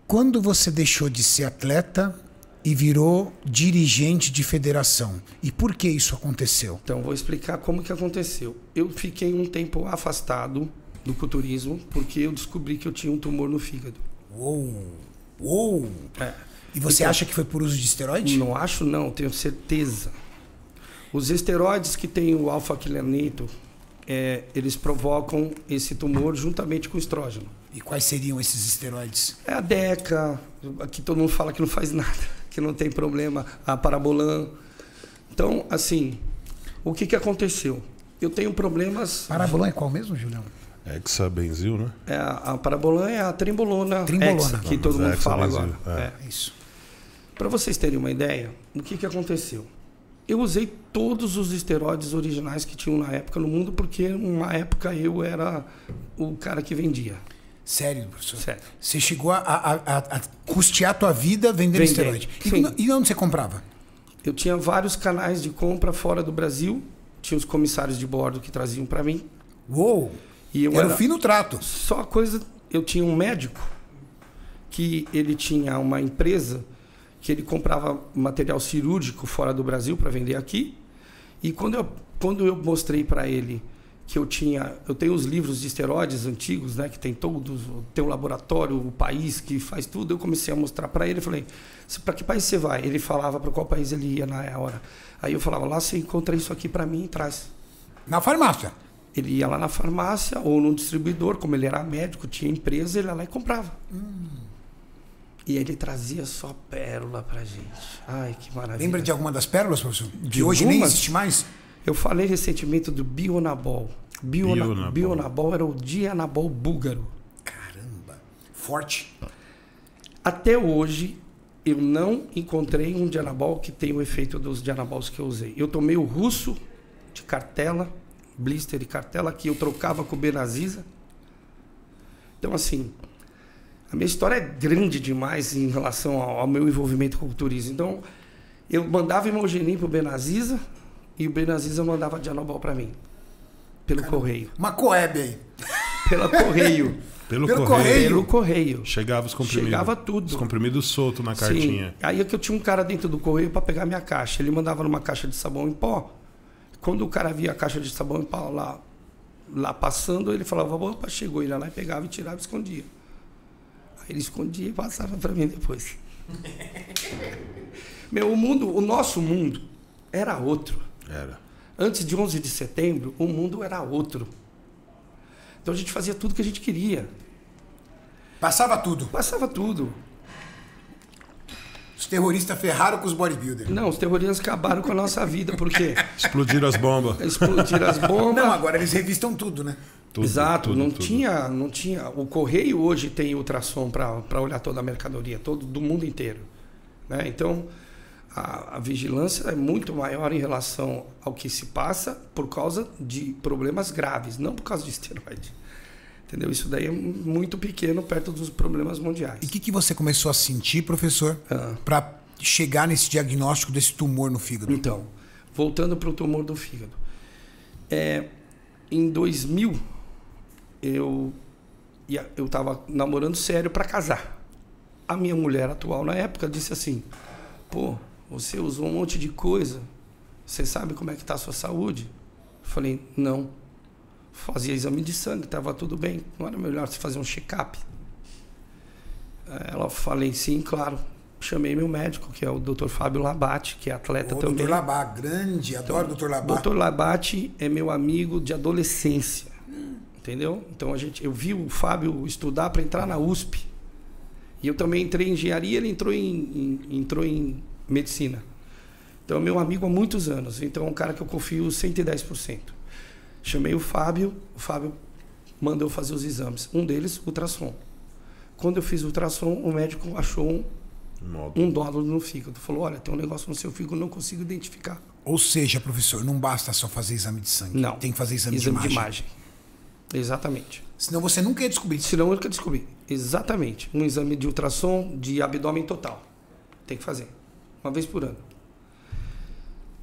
Quando você deixou de ser atleta e virou dirigente de federação? E por que isso aconteceu? Então, vou explicar como que aconteceu. Eu fiquei um tempo afastado do culturismo porque eu descobri que eu tinha um tumor no fígado. Uou! E você acha que foi por uso de esteroide? Não acho, não. Tenho certeza. Os esteroides que tem o alfa-quiloneto, eles provocam esse tumor juntamente com o estrógeno. E quais seriam esses esteroides? É a Deca, aqui todo mundo fala que não faz nada, que não tem problema, a Parabolan. Então, assim, o que aconteceu? Eu tenho problemas... Parabolan é qual mesmo, Julião? Hexabenzil, né? A Parabolan é a Trimbolona. Hexa, que todo mundo fala agora. Isso. Para vocês terem uma ideia, o que aconteceu? Eu usei todos os esteroides originais que tinham na época no mundo, porque uma época eu era o cara que vendia. Sério, professor? Sério. Você chegou a custear a tua vida vendendo esteroide. E onde você comprava? Eu tinha vários canais de compra fora do Brasil. Tinha os comissários de bordo que traziam para mim. Uou! E eu era o fim no trato. Só coisa... Eu tinha um médico que ele tinha uma empresa que ele comprava material cirúrgico fora do Brasil para vender aqui. E quando eu mostrei para ele que eu tenho os livros de esteroides antigos, né, que tem todos, tem um laboratório, o país que faz tudo, eu comecei a mostrar para ele, falei, para que país você vai? Ele falava para qual país ele ia na hora. Aí eu falava, lá você encontra isso aqui para mim e traz. Na farmácia? Ele ia lá na farmácia ou no distribuidor, como ele era médico, tinha empresa, ele ia lá e comprava. E ele trazia só pérola pra gente. Ai, que maravilha. Lembra de alguma das pérolas, professor? Que hoje nem existe mais? Eu falei recentemente do Bionabol. Bionabol era o Dianabol búlgaro. Caramba. Forte. Até hoje, eu não encontrei um Dianabol que tenha o efeito dos Dianabols que eu usei. Eu tomei o russo de cartela, blister e cartela, que eu trocava com o Benaziza. Então, assim... A minha história é grande demais em relação ao meu envolvimento com o culturismo. Então, eu mandava Imogenin pro Benaziza e o Benaziza mandava Dianabol para mim. Pelo correio. Uma coeb aí. Pelo correio. Pelo correio. Chegava os comprimidos. Chegava tudo. Os comprimidos soltos na cartinha. Sim. Aí é que eu tinha um cara dentro do correio para pegar minha caixa. Ele mandava numa caixa de sabão em pó. Quando o cara via a caixa de sabão em pó lá passando, ele falava, opa, chegou. Ele ia lá e pegava e tirava e escondia. Ele escondia e passava para mim depois. O nosso mundo era outro. Era. Antes de 11 de setembro, o mundo era outro. Então a gente fazia tudo que a gente queria. Passava tudo. Passava tudo. Os terroristas ferraram com os bodybuilders. Não, os terroristas acabaram com a nossa vida, por quê? Explodiram as bombas. Explodiram as bombas. Não, agora eles revistam tudo, né? Tudo, exato, não tinha. O correio hoje tem ultrassom para olhar toda a mercadoria, do mundo inteiro, né? Então a vigilância é muito maior em relação ao que se passa por causa de problemas graves, não por causa de esteroide. Entendeu? Isso daí é muito pequeno perto dos problemas mundiais. E o que você começou a sentir, professor, para chegar nesse diagnóstico desse tumor no fígado? Então, voltando para o tumor do fígado. Em 2000, eu estava namorando sério para casar. A minha mulher atual, na época, disse assim, pô, você usou um monte de coisa, você sabe como é que está a sua saúde? Eu falei, não. Fazia exame de sangue, estava tudo bem. Não era melhor você fazer um check-up? Ela falei, sim, claro. Chamei meu médico, que é o Dr. Fábio Labate, que é atleta também. Dr. Labate, grande, adoro o Dr. Labate. Dr. Labate é meu amigo de adolescência, entendeu? Então eu vi o Fábio estudar para entrar na USP. E eu também entrei em engenharia, ele entrou em medicina. Então é meu amigo há muitos anos. Então é um cara que eu confio 110%. Chamei o Fábio mandou eu fazer os exames. Um deles, ultrassom. Quando eu fiz o ultrassom, o médico achou um nódulo no fígado. Falou, olha, tem um negócio no seu fígado, não consigo identificar. Ou seja, professor, não basta só fazer exame de sangue. Não. Tem que fazer exame de imagem. Exatamente. Senão você nunca ia descobrir. Senão eu nunca descobri. Exatamente. Um exame de ultrassom de abdômen total. Tem que fazer. Uma vez por ano.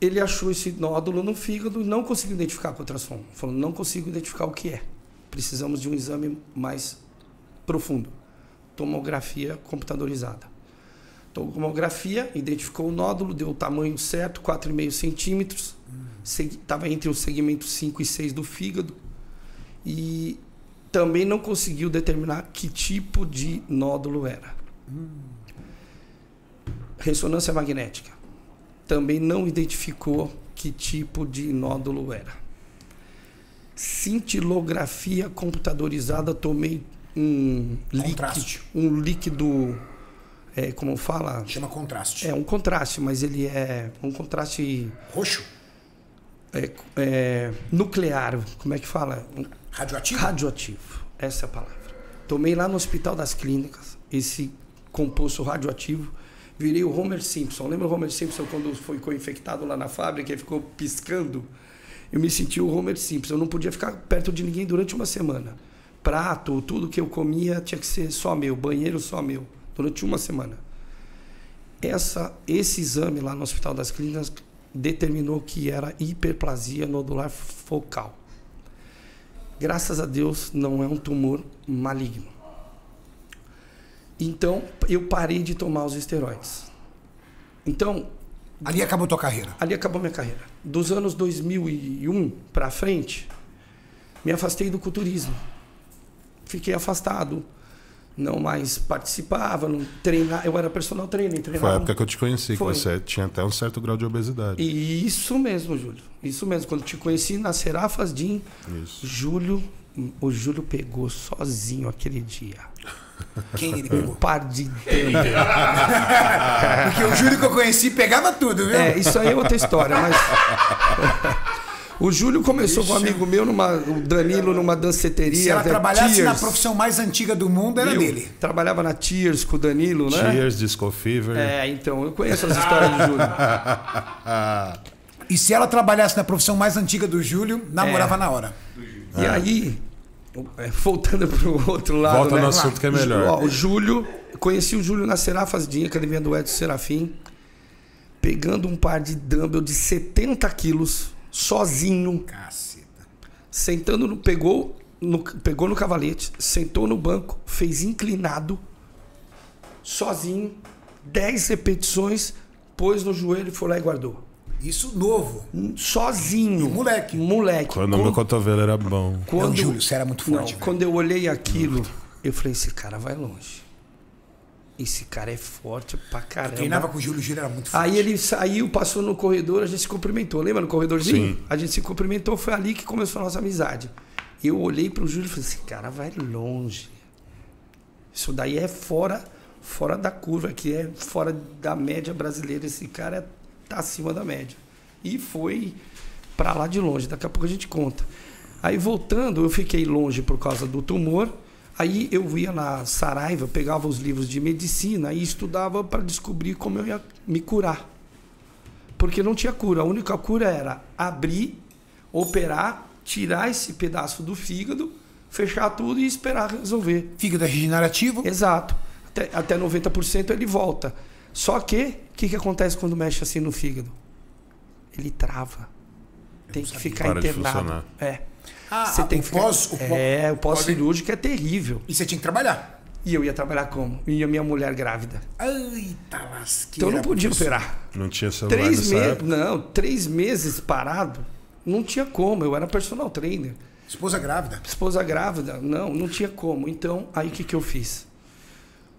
Ele achou esse nódulo no fígado e não conseguiu identificar com o ultrassom. Falou, não consigo identificar o que é. Precisamos de um exame mais profundo. tomografia computadorizada. Tomografia, identificou o nódulo, deu o tamanho certo, 4,5 centímetros, estava entre os segmentos 5 e 6 do fígado, e também não conseguiu determinar que tipo de nódulo era. Ressonância magnética, também não identificou que tipo de nódulo era. Cintilografia computadorizada, tomei um líquido, como fala? Chama contraste. É um contraste, mas ele é um contraste... Roxo? Nuclear, como é que fala? Radioativo? Radioativo, essa é a palavra. Tomei lá no Hospital das Clínicas esse composto radioativo, virei o Homer Simpson. Lembra o Homer Simpson quando ficou infectado lá na fábrica e ficou piscando? Eu me senti o Homer Simpson, eu não podia ficar perto de ninguém durante uma semana. Prato, tudo que eu comia tinha que ser só meu, banheiro só meu, durante uma semana. Esse exame lá no Hospital das Clínicas determinou que era hiperplasia nodular focal. Graças a Deus não é um tumor maligno. Então eu parei de tomar os esteroides. Então ali acabou tua carreira? Ali acabou minha carreira. Dos anos 2001 para frente, me afastei do culturismo. Fiquei afastado. Não mais participava, não treinava. Eu era personal trainer. Foi a época que eu te conheci, que você tinha até um certo grau de obesidade. Isso mesmo, Júlio. Isso mesmo. Quando te conheci na Serafas Gym, o Júlio pegou sozinho aquele dia. Quem ele pegou? Um par de dumbbell. Porque o Júlio que eu conheci pegava tudo, viu? Isso aí é outra história, mas... O Júlio começou com um amigo meu, o Danilo, numa danceteria. Se ela trabalhasse na profissão mais antiga do mundo, era dele. Trabalhava na Tears com o Danilo, né? Tears, Disco Fever. Então, eu conheço as histórias do Júlio. E se ela trabalhasse na profissão mais antiga do Júlio, namorava na hora. E aí, voltando para o outro lado... Volta no assunto que é melhor. O Júlio, conheci o Júlio na Serafas Gym, academia do Edson Serafim, pegando um par de dumbbell de 70 quilos... sozinho, caceta. Sentando pegou no cavalete, sentou no banco, fez inclinado, sozinho, 10 repetições, pôs no joelho, foi lá e guardou. Isso novo. Sozinho. Moleque. Quando o meu cotovelo era bom. Não, Júlio, você era muito forte. Quando eu olhei aquilo, eu falei, esse cara vai longe. Esse cara é forte pra caramba. Eu treinava com o Júlio, era muito forte. Aí ele saiu, passou no corredor, a gente se cumprimentou. Lembra no corredorzinho? Sim. A gente se cumprimentou, foi ali que começou a nossa amizade. Eu olhei pro Júlio e falei, esse cara vai longe. Isso daí é fora da curva, que é fora da média brasileira. Esse cara tá acima da média. E foi pra lá de longe, daqui a pouco a gente conta. Aí voltando, eu fiquei longe por causa do tumor. Aí eu ia na Saraiva, pegava os livros de medicina e estudava para descobrir como eu ia me curar. Porque não tinha cura. A única cura era abrir, operar, tirar esse pedaço do fígado, fechar tudo e esperar resolver. Fígado é regenerativo? Exato. Até 90% ele volta. Só que, o que acontece quando mexe assim no fígado? Ele trava. Tem que ficar internado. Você tem que o pós-cirúrgico é terrível. E você tinha que trabalhar. E eu ia trabalhar como? E a minha mulher grávida. Eita lasqueira. Então eu não podia operar. Não tinha celular nessa época? Não, 3 meses parado. Não tinha como. Eu era personal trainer. Esposa grávida? Esposa grávida. Não tinha como. Então, aí o que eu fiz?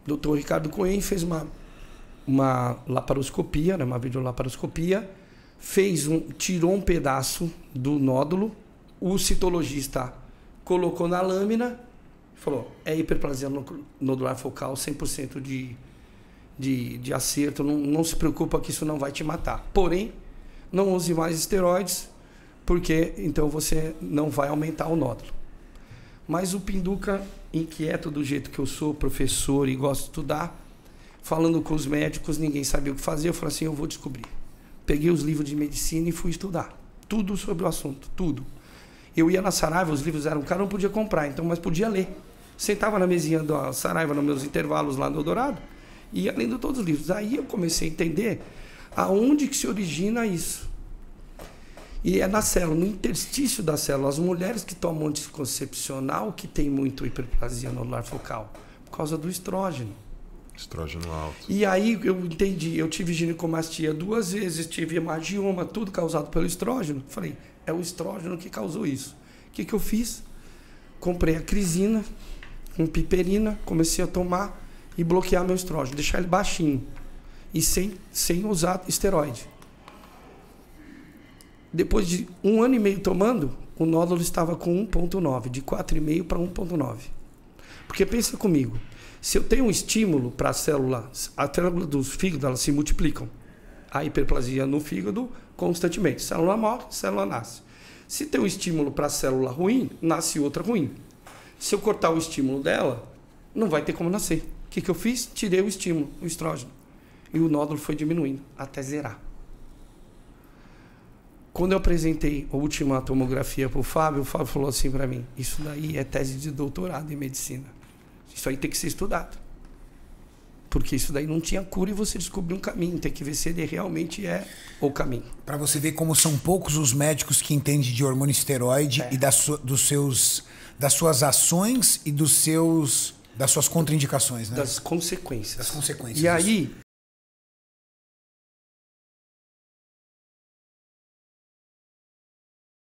O Dr. Ricardo Cohen fez uma laparoscopia, né, uma videolaparoscopia. Tirou um pedaço do nódulo. O citologista colocou na lâmina e falou, é hiperplasia nodular focal, 100% de acerto, não se preocupa que isso não vai te matar. Porém, não use mais esteroides, porque então você não vai aumentar o nódulo. Mas o Pinduca, inquieto do jeito que eu sou, professor e gosto de estudar, falando com os médicos, ninguém sabia o que fazer, eu falei assim, eu vou descobrir. Peguei os livros de medicina e fui estudar. Tudo sobre o assunto, tudo. Eu ia na Saraiva, os livros eram caros, não podia comprar, então, mas podia ler. Sentava na mesinha da Saraiva, nos meus intervalos lá no Eldorado, e ia lendo todos os livros. Aí eu comecei a entender aonde que se origina isso. E é na célula, no interstício da célula. As mulheres que tomam anticoncepcional, que tem muito hiperplasia nodular focal. Por causa do estrógeno. Estrógeno alto. E aí eu entendi, eu tive ginecomastia 2 vezes, tive hemangioma, tudo causado pelo estrógeno. Falei, é o estrógeno que causou isso. O que eu fiz? Comprei a crisina, com piperina, comecei a tomar e bloquear meu estrógeno, deixar ele baixinho e sem usar esteroide. Depois de 1 ano e meio tomando, o nódulo estava com 1,9, de 4,5 para 1,9. Porque pensa comigo, se eu tenho um estímulo para a célula dos fígados, elas se multiplicam. A hiperplasia no fígado constantemente. Célula morre, célula nasce. Se tem um estímulo para a célula ruim, nasce outra ruim. Se eu cortar o estímulo dela, não vai ter como nascer. O que eu fiz? Tirei o estímulo, o estrógeno. E o nódulo foi diminuindo até zerar. Quando eu apresentei a última tomografia para o Fábio falou assim para mim, isso daí é tese de doutorado em medicina. Isso aí tem que ser estudado. Porque isso daí não tinha cura e você descobriu um caminho. Tem que ver se ele realmente é o caminho. Para você ver como são poucos os médicos que entendem de hormônio esteroide e das suas ações e das suas contraindicações, né? Das consequências. Das consequências. E aí,